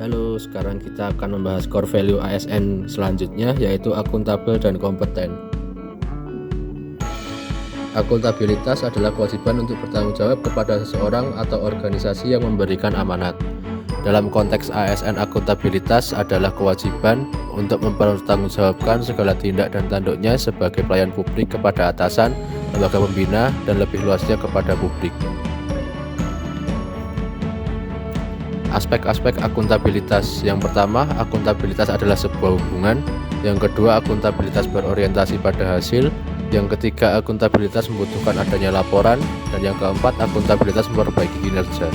Halo, sekarang kita akan membahas core value ASN selanjutnya, yaitu akuntabel dan kompeten. Akuntabilitas adalah kewajiban untuk bertanggung jawab kepada seseorang atau organisasi yang memberikan amanat. Dalam konteks ASN, akuntabilitas adalah kewajiban untuk mempertanggungjawabkan segala tindak dan tanduknya sebagai pelayan publik kepada atasan, lembaga pembina, dan lebih luasnya kepada publik. Aspek-aspek akuntabilitas. Yang pertama, akuntabilitas adalah sebuah hubungan. Yang kedua, akuntabilitas berorientasi pada hasil. Yang ketiga, akuntabilitas membutuhkan adanya laporan. Dan yang keempat, akuntabilitas memperbaiki kinerja.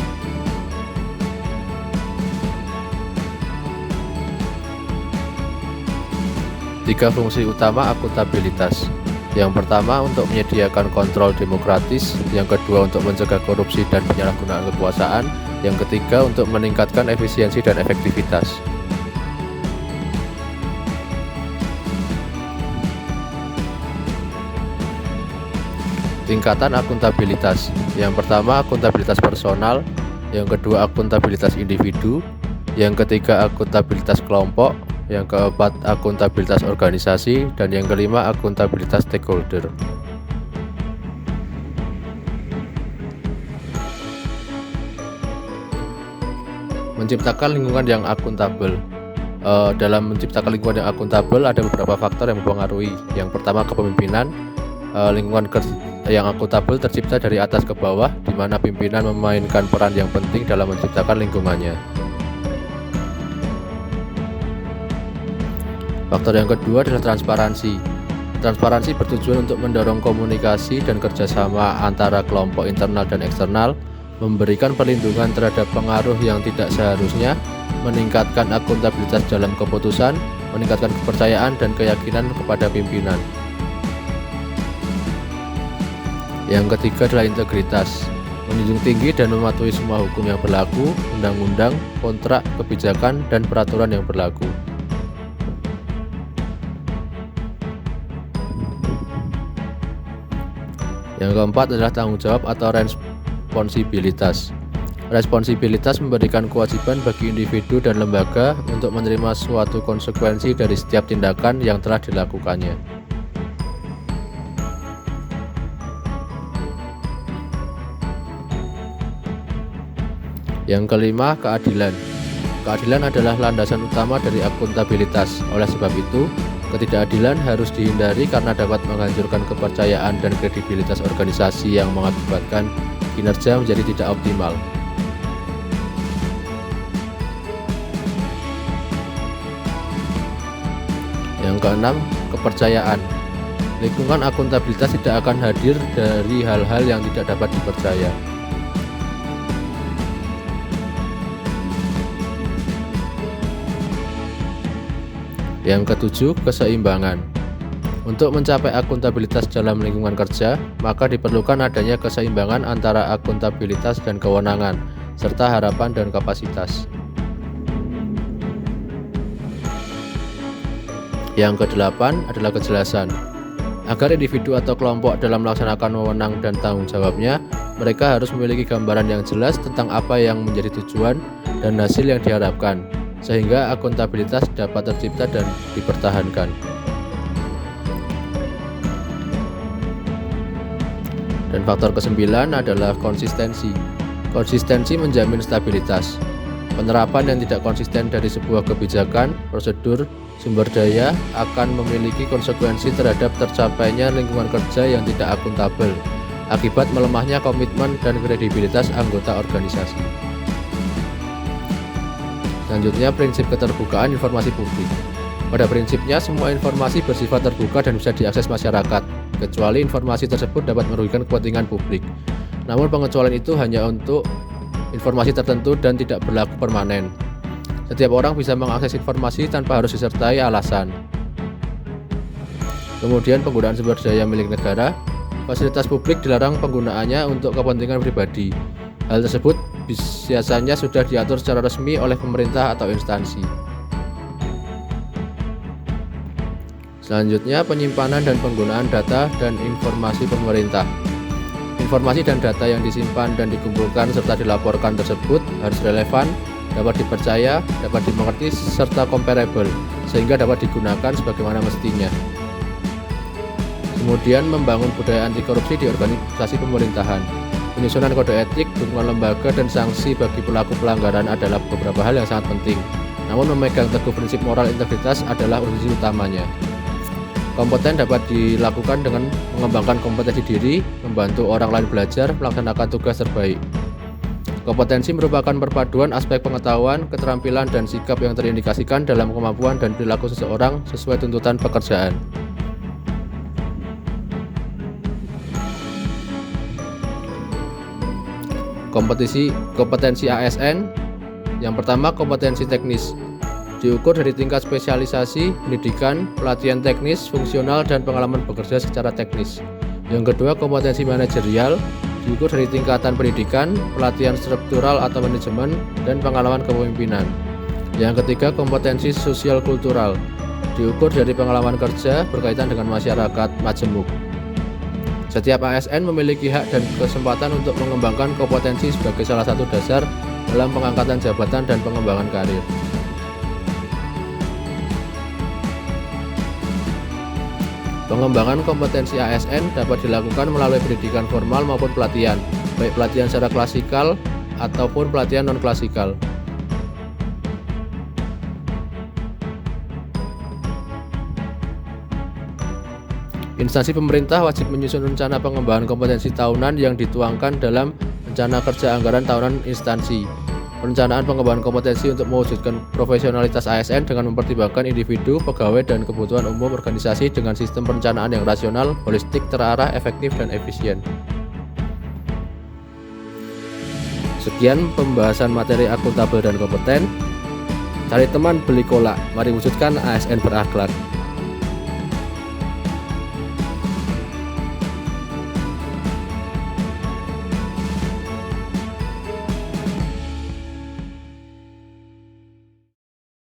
Tiga fungsi utama akuntabilitas. Yang pertama, untuk menyediakan kontrol demokratis. Yang kedua, untuk mencegah korupsi dan penyalahgunaan kekuasaan. Yang ketiga, untuk meningkatkan efisiensi dan efektivitas. Tingkatan akuntabilitas. Yang pertama, akuntabilitas personal. Yang kedua, akuntabilitas individu. Yang ketiga, akuntabilitas kelompok. Yang keempat, akuntabilitas organisasi. Dan yang kelima, akuntabilitas stakeholder. Menciptakan lingkungan yang akuntabel. Dalam menciptakan lingkungan yang akuntabel ada beberapa faktor yang mempengaruhi. Yang pertama, kepemimpinan. Lingkungan yang akuntabel tercipta dari atas ke bawah, di mana pimpinan memainkan peran yang penting dalam menciptakan lingkungannya. Faktor yang kedua adalah transparansi. Transparansi bertujuan untuk mendorong komunikasi dan kerjasama antara kelompok internal dan eksternal, memberikan perlindungan terhadap pengaruh yang tidak seharusnya, meningkatkan akuntabilitas dalam keputusan, meningkatkan kepercayaan dan keyakinan kepada pimpinan. Yang ketiga adalah integritas, menjunjung tinggi dan mematuhi semua hukum yang berlaku, undang-undang, kontrak, kebijakan, dan peraturan yang berlaku. Yang keempat adalah tanggung jawab atau responsibilitas. Responsibilitas memberikan kewajiban bagi individu dan lembaga untuk menerima suatu konsekuensi dari setiap tindakan yang telah dilakukannya. Yang kelima, keadilan. Keadilan adalah landasan utama dari akuntabilitas. Oleh sebab itu, ketidakadilan harus dihindari karena dapat menghancurkan kepercayaan dan kredibilitas organisasi yang mengakibatkan kinerja menjadi tidak optimal. Yang keenam, kepercayaan. Lingkungan akuntabilitas tidak akan hadir dari hal-hal yang tidak dapat dipercaya. Yang ketujuh, keseimbangan. Untuk mencapai akuntabilitas dalam lingkungan kerja, maka diperlukan adanya keseimbangan antara akuntabilitas dan kewenangan, serta harapan dan kapasitas. Yang kedelapan adalah kejelasan. Agar individu atau kelompok dalam melaksanakan wewenang dan tanggung jawabnya, mereka harus memiliki gambaran yang jelas tentang apa yang menjadi tujuan dan hasil yang diharapkan, sehingga akuntabilitas dapat tercipta dan dipertahankan. Dan faktor kesembilan adalah konsistensi. Konsistensi menjamin stabilitas. Penerapan yang tidak konsisten dari sebuah kebijakan, prosedur, sumber daya akan memiliki konsekuensi terhadap tercapainya lingkungan kerja yang tidak akuntabel, akibat melemahnya komitmen dan kredibilitas anggota organisasi. Selanjutnya, prinsip keterbukaan informasi publik. Pada prinsipnya, semua informasi bersifat terbuka dan bisa diakses masyarakat, kecuali informasi tersebut dapat merugikan kepentingan publik. Namun pengecualian itu hanya untuk informasi tertentu dan tidak berlaku permanen. Setiap orang bisa mengakses informasi tanpa harus disertai alasan. Kemudian, penggunaan sumber daya milik negara. Fasilitas publik dilarang penggunaannya untuk kepentingan pribadi. Hal tersebut biasanya sudah diatur secara resmi oleh pemerintah atau instansi. Selanjutnya, penyimpanan dan penggunaan data dan informasi pemerintah. Informasi dan data yang disimpan dan dikumpulkan serta dilaporkan tersebut harus relevan, dapat dipercaya, dapat dimengerti, serta comparable, sehingga dapat digunakan sebagaimana mestinya. Kemudian membangun budaya anti korupsi di organisasi pemerintahan. Penyusunan kode etik, dukungan lembaga, dan sanksi bagi pelaku pelanggaran adalah beberapa hal yang sangat penting. Namun memegang teguh prinsip moral integritas adalah urgensi utamanya. Kompeten dapat dilakukan dengan mengembangkan kompetensi diri, membantu orang lain belajar, melaksanakan tugas terbaik. Kompetensi merupakan perpaduan aspek pengetahuan, keterampilan, dan sikap yang terindikasikan dalam kemampuan dan perilaku seseorang sesuai tuntutan pekerjaan. Kompetensi ASN. Yang pertama, kompetensi teknis. Diukur dari tingkat spesialisasi, pendidikan, pelatihan teknis, fungsional, dan pengalaman bekerja secara teknis. Yang kedua, kompetensi manajerial. Diukur dari tingkatan pendidikan, pelatihan struktural atau manajemen, dan pengalaman kepemimpinan. Yang ketiga, kompetensi sosial kultural. Diukur dari pengalaman kerja berkaitan dengan masyarakat majemuk. Setiap ASN memiliki hak dan kesempatan untuk mengembangkan kompetensi sebagai salah satu dasar dalam pengangkatan jabatan dan pengembangan karir. Pengembangan kompetensi ASN dapat dilakukan melalui pendidikan formal maupun pelatihan, baik pelatihan secara klasikal ataupun pelatihan non-klasikal. Instansi pemerintah wajib menyusun rencana pengembangan kompetensi tahunan yang dituangkan dalam rencana kerja anggaran tahunan instansi. Perencanaan pengembangan kompetensi untuk mewujudkan profesionalitas ASN dengan mempertimbangkan individu, pegawai, dan kebutuhan umum organisasi dengan sistem perencanaan yang rasional, holistik, terarah, efektif, dan efisien. Sekian pembahasan materi akuntabel dan kompeten. Cari teman, beli kolak. Mari wujudkan ASN berakhlak.